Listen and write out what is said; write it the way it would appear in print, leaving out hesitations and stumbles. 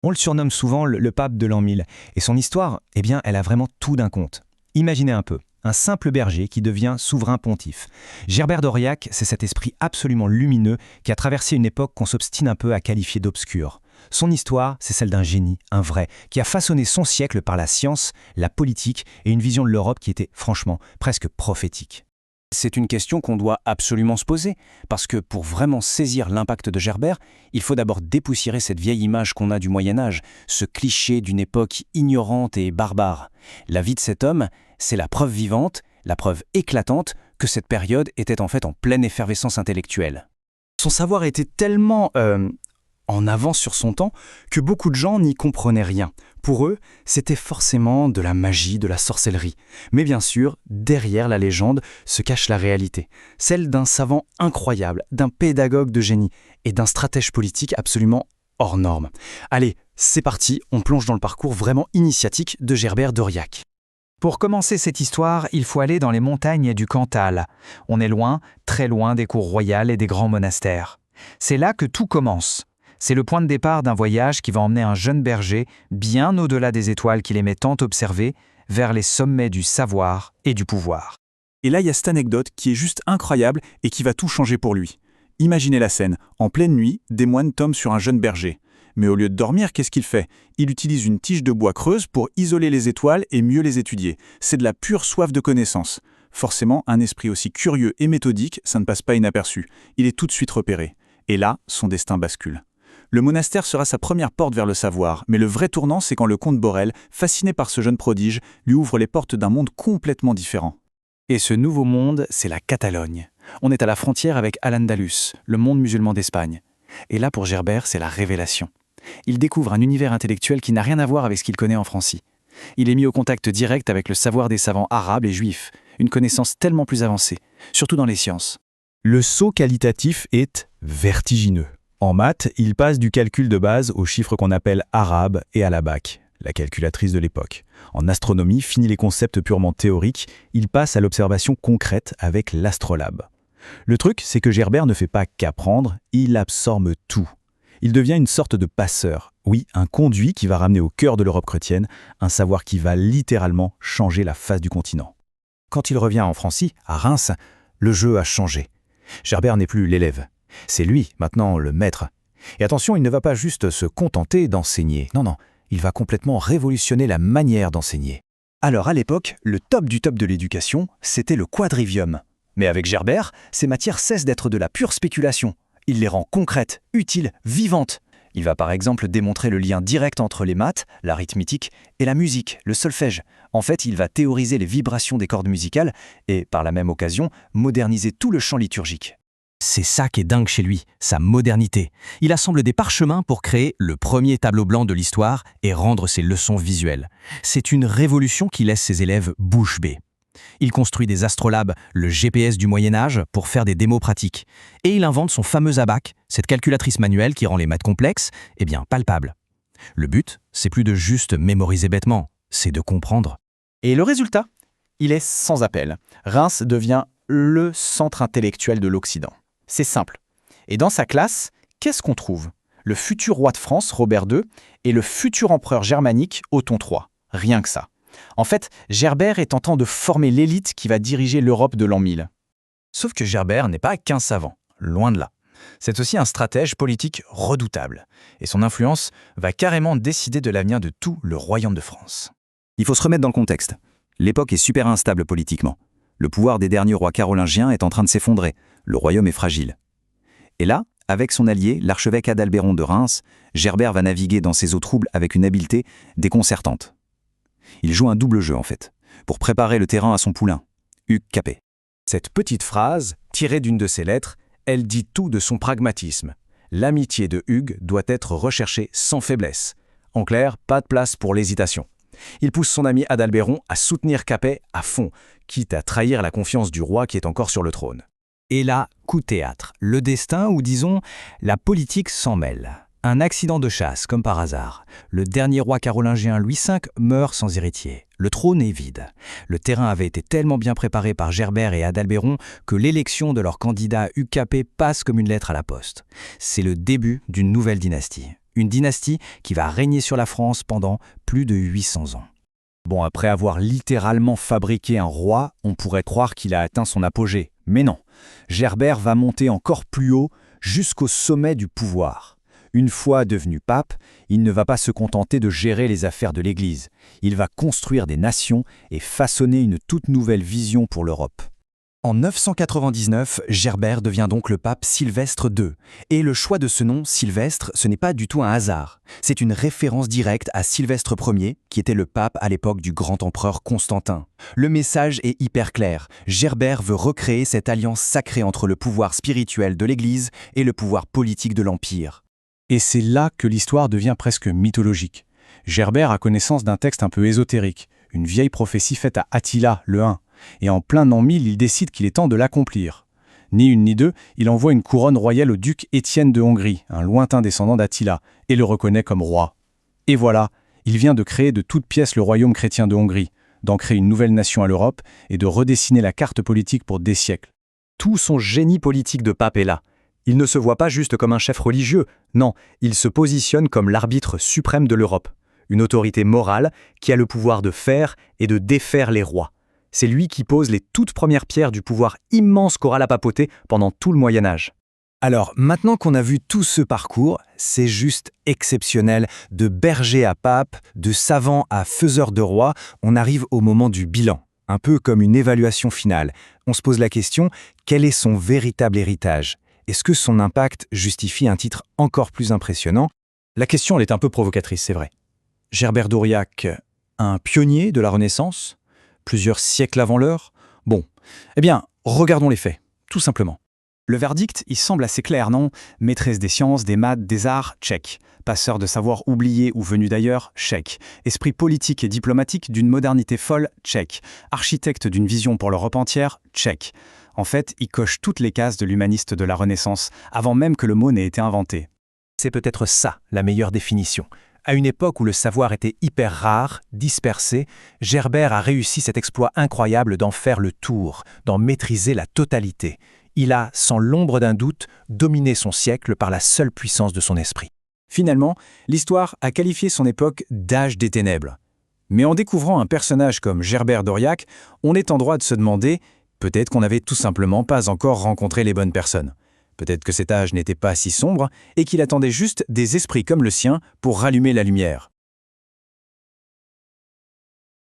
On le surnomme souvent le pape de l'an 1000, et son histoire, eh bien, elle a vraiment tout d'un conte. Imaginez un peu, un simple berger qui devient souverain pontife. Gerbert d'Aurillac, c'est cet esprit absolument lumineux qui a traversé une époque qu'on s'obstine un peu à qualifier d'obscure. Son histoire, c'est celle d'un génie, un vrai, qui a façonné son siècle par la science, la politique et une vision de l'Europe qui était, franchement, presque prophétique. C'est une question qu'on doit absolument se poser, parce que pour vraiment saisir l'impact de Gerbert, il faut d'abord dépoussiérer cette vieille image qu'on a du Moyen-Âge, ce cliché d'une époque ignorante et barbare. La vie de cet homme, c'est la preuve vivante, la preuve éclatante que cette période était en fait en pleine effervescence intellectuelle. Son savoir était tellement en avance sur son temps que beaucoup de gens n'y comprenaient rien. Pour eux, c'était forcément de la magie, de la sorcellerie. Mais bien sûr, derrière la légende se cache la réalité, celle d'un savant incroyable, d'un pédagogue de génie et d'un stratège politique absolument hors norme. Allez, c'est parti, on plonge dans le parcours vraiment initiatique de Gerbert d'Aurillac. Pour commencer cette histoire, il faut aller dans les montagnes du Cantal. On est loin, très loin des cours royales et des grands monastères. C'est là que tout commence. C'est le point de départ d'un voyage qui va emmener un jeune berger, bien au-delà des étoiles qu'il aimait tant observer, vers les sommets du savoir et du pouvoir. Et là, il y a cette anecdote qui est juste incroyable et qui va tout changer pour lui. Imaginez la scène. En pleine nuit, des moines tombent sur un jeune berger. Mais au lieu de dormir, qu'est-ce qu'il fait? Il utilise une tige de bois creuse pour isoler les étoiles et mieux les étudier. C'est de la pure soif de connaissance. Forcément, un esprit aussi curieux et méthodique, ça ne passe pas inaperçu. Il est tout de suite repéré. Et là, son destin bascule. Le monastère sera sa première porte vers le savoir, mais le vrai tournant, c'est quand le comte Borel, fasciné par ce jeune prodige, lui ouvre les portes d'un monde complètement différent. Et ce nouveau monde, c'est la Catalogne. On est à la frontière avec Al-Andalus, le monde musulman d'Espagne. Et là, pour Gerbert, c'est la révélation. Il découvre un univers intellectuel qui n'a rien à voir avec ce qu'il connaît en Francie. Il est mis au contact direct avec le savoir des savants arabes et juifs, une connaissance tellement plus avancée, surtout dans les sciences. Le saut qualitatif est vertigineux. En maths, il passe du calcul de base aux chiffres qu'on appelle arabes et à la bac, la calculatrice de l'époque. En astronomie, fini les concepts purement théoriques, il passe à l'observation concrète avec l'astrolabe. Le truc, c'est que Gerbert ne fait pas qu'apprendre, il absorbe tout. Il devient une sorte de passeur, oui, un conduit qui va ramener au cœur de l'Europe chrétienne un savoir qui va littéralement changer la face du continent. Quand il revient en Francie, à Reims, le jeu a changé. Gerbert n'est plus l'élève. C'est lui, maintenant, le maître. Et attention, il ne va pas juste se contenter d'enseigner. Non, il va complètement révolutionner la manière d'enseigner. Alors à l'époque, le top du top de l'éducation, c'était le quadrivium. Mais avec Gerbert, ces matières cessent d'être de la pure spéculation. Il les rend concrètes, utiles, vivantes. Il va par exemple démontrer le lien direct entre les maths, l'arithmétique, et la musique, le solfège. En fait, il va théoriser les vibrations des cordes musicales et, par la même occasion, moderniser tout le chant liturgique. C'est ça qui est dingue chez lui, sa modernité. Il assemble des parchemins pour créer le premier tableau blanc de l'histoire et rendre ses leçons visuelles. C'est une révolution qui laisse ses élèves bouche bée. Il construit des astrolabes, le GPS du Moyen-Âge, pour faire des démos pratiques. Et il invente son fameux abac, cette calculatrice manuelle qui rend les maths complexes, palpables. Le but, c'est plus de juste mémoriser bêtement, c'est de comprendre. Et le résultat, il est sans appel. Reims devient le centre intellectuel de l'Occident. C'est simple. Et dans sa classe, qu'est-ce qu'on trouve? Le futur roi de France, Robert II, et le futur empereur germanique, Othon III. Rien que ça. En fait, Gerbert est tentant de former l'élite qui va diriger l'Europe de l'an 1000. Sauf que Gerbert n'est pas qu'un savant, loin de là. C'est aussi un stratège politique redoutable. Et son influence va carrément décider de l'avenir de tout le royaume de France. Il faut se remettre dans le contexte. L'époque est super instable politiquement. Le pouvoir des derniers rois carolingiens est en train de s'effondrer. Le royaume est fragile. Et là, avec son allié, l'archevêque Adalbéron de Reims, Gerbert va naviguer dans ces eaux troubles avec une habileté déconcertante. Il joue un double jeu en fait, pour préparer le terrain à son poulain, Hugues Capet. Cette petite phrase, tirée d'une de ses lettres, elle dit tout de son pragmatisme. L'amitié de Hugues doit être recherchée sans faiblesse. En clair, pas de place pour l'hésitation. Il pousse son ami Adalbéron à soutenir Capet à fond, quitte à trahir la confiance du roi qui est encore sur le trône. Et là, coup de théâtre, le destin ou disons la politique s'en mêle. Un accident de chasse, comme par hasard. Le dernier roi carolingien Louis V meurt sans héritier. Le trône est vide. Le terrain avait été tellement bien préparé par Gerbert et Adalbéron que l'élection de leur candidat Hugues Capet passe comme une lettre à la poste. C'est le début d'une nouvelle dynastie. Une dynastie qui va régner sur la France pendant plus de 800 ans. Bon, après avoir littéralement fabriqué un roi, on pourrait croire qu'il a atteint son apogée. Mais non, Gerbert va monter encore plus haut, jusqu'au sommet du pouvoir. Une fois devenu pape, il ne va pas se contenter de gérer les affaires de l'Église. Il va construire des nations et façonner une toute nouvelle vision pour l'Europe. En 999, Gerbert devient donc le pape Sylvestre II. Et le choix de ce nom, Sylvestre, ce n'est pas du tout un hasard. C'est une référence directe à Sylvestre Ier, qui était le pape à l'époque du grand empereur Constantin. Le message est hyper clair. Gerbert veut recréer cette alliance sacrée entre le pouvoir spirituel de l'Église et le pouvoir politique de l'Empire. Et c'est là que l'histoire devient presque mythologique. Gerbert a connaissance d'un texte un peu ésotérique, une vieille prophétie faite à Attila, le Hun. Et en plein an 1000, il décide qu'il est temps de l'accomplir. Ni une ni deux, il envoie une couronne royale au duc Étienne de Hongrie, un lointain descendant d'Attila, et le reconnaît comme roi. Et voilà, il vient de créer de toutes pièces le royaume chrétien de Hongrie, d'ancrer une nouvelle nation à l'Europe et de redessiner la carte politique pour des siècles. Tout son génie politique de pape est là. Il ne se voit pas juste comme un chef religieux, non, il se positionne comme l'arbitre suprême de l'Europe, une autorité morale qui a le pouvoir de faire et de défaire les rois. C'est lui qui pose les toutes premières pierres du pouvoir immense qu'aura la papauté pendant tout le Moyen-Âge. Alors, maintenant qu'on a vu tout ce parcours, c'est juste exceptionnel. De berger à pape, de savant à faiseur de roi, on arrive au moment du bilan. Un peu comme une évaluation finale. On se pose la question, quel est son véritable héritage ? Est-ce que son impact justifie un titre encore plus impressionnant ? La question, elle est un peu provocatrice, c'est vrai. Gerbert d'Aurillac, un pionnier de la Renaissance ? Plusieurs siècles avant l'heure ? Bon, eh bien, regardons les faits, tout simplement. Le verdict, il semble assez clair, non ? Maîtresse des sciences, des maths, des arts, check. Passeur de savoir oublié ou venu d'ailleurs, check. Esprit politique et diplomatique d'une modernité folle, check. Architecte d'une vision pour l'Europe entière, check. En fait, il coche toutes les cases de l'humaniste de la Renaissance, avant même que le mot n'ait été inventé. C'est peut-être ça, la meilleure définition. À une époque où le savoir était hyper rare, dispersé, Gerbert a réussi cet exploit incroyable d'en faire le tour, d'en maîtriser la totalité. Il a, sans l'ombre d'un doute, dominé son siècle par la seule puissance de son esprit. Finalement, l'histoire a qualifié son époque d'âge des ténèbres. Mais en découvrant un personnage comme Gerbert d'Aurillac, on est en droit de se demander, peut-être qu'on n'avait tout simplement pas encore rencontré les bonnes personnes. Peut-être que cet âge n'était pas si sombre et qu'il attendait juste des esprits comme le sien pour rallumer la lumière.